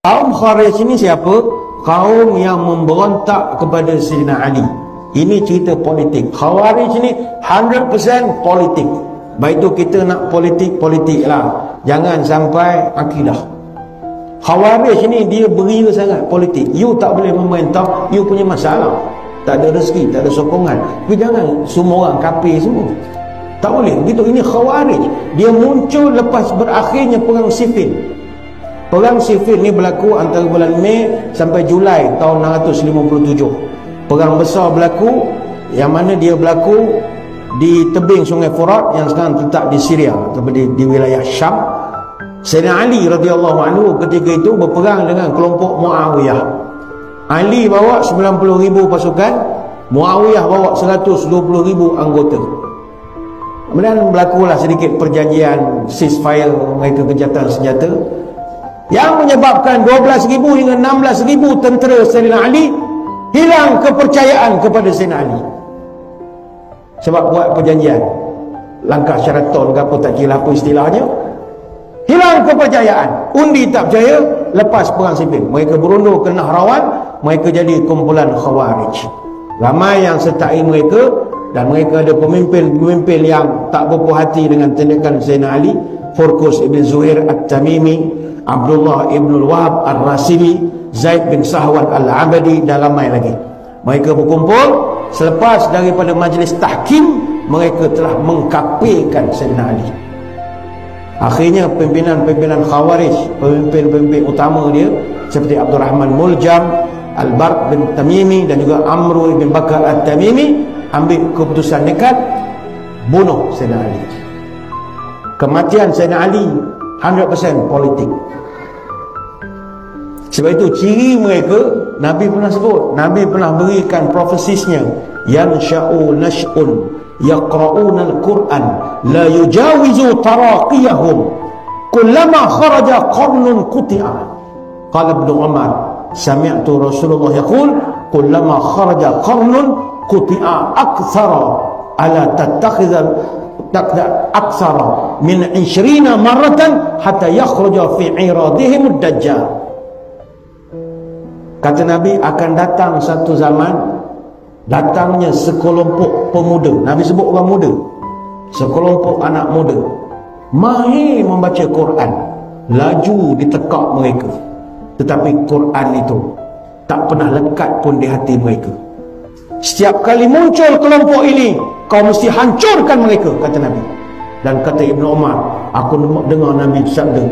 Kaum Khawarij ini siapa? Kaum yang memberontak kepada Sayyidina Ali. Ini cerita politik. Khawarij ini 100% politik. Baik itu kita nak politik lah. Jangan sampai akidah. Khawarij ini dia beria sangat politik. You tak boleh memerintah, you punya masalah. Tak ada rezeki, tak ada sokongan. Tapi jangan semua orang kafir semua. Tak boleh begitu. Ini Khawarij. Dia muncul lepas berakhirnya perang sifil. Perang sifil ni berlaku antara bulan Mei sampai Julai tahun 657. Perang besar berlaku, yang mana dia berlaku di tebing sungai Furat yang sekarang terletak di Syria atau di wilayah Syam. Sayyidina Ali radhiyallahu anhu ketika itu berperang dengan kelompok Muawiyah. Ali bawa 90,000 pasukan, Muawiyah bawa 120,000 anggota. Kemudian berlakulah sedikit perjanjian ceasefire, mereka gencatan senjata, yang menyebabkan 12,000 hingga 16,000 tentera Sayyidina Ali hilang kepercayaan kepada Sayyidina Ali. Sebab buat perjanjian, langkah syaraton ke apa, tak kira apa istilahnya, hilang kepercayaan. Undi tak percaya, lepas perang sipil mereka berundur ke Nahrawan, mereka jadi kumpulan Khawarij. Ramai yang sertai mereka, dan mereka ada pemimpin-pemimpin yang tak berpuas hati dengan tindakan Sayyidina Ali. Furqus ibn Zuhair At-Tamimi, Abdullah ibn Wahab Ar-Rasili, Zaid bin Sahwan Al-Abadi, dan ramai lagi. Mereka berkumpul. Selepas daripada majlis tahkim, mereka telah mengkafirkan Sayyidina Ali. Akhirnya pimpinan-pimpinan Khawarij, pemimpin-pemimpin utama dia seperti Abdul Rahman Muljam, Al-Barq bin Tamimi, dan juga Amru bin Bakar At-Tamimi ambil keputusan nekat bunuh Sayyidina Ali. Kematian Sayyidina Ali 100% politik. Sebab itu ciri mereka, Nabi pernah sebut, Nabi pernah berikan profesisnya, yansha'u nash'un yaqra'una al-Quran la yujawizu taraqiyahum kullama kharaja qarnun quti'a. Qala Ibn Umar, sami'tu Rasulullah yaqul kullama kharaja qarnun quti'a akthara ala tattakhidha aksara min 20 maratan hatta yakhruja fi iradihim ad-dajjal. Kata Nabi, akan datang satu zaman, datangnya sekelompok pemuda, Nabi sebut orang muda, sekelompok anak muda mahir membaca Quran, laju ditekak mereka, tetapi Quran itu tak pernah lekat pun di hati mereka. Setiap kali muncul kelompok ini, kau mesti hancurkan mereka, kata Nabi. Dan kata Ibn Umar, aku dengar Nabi bersabda,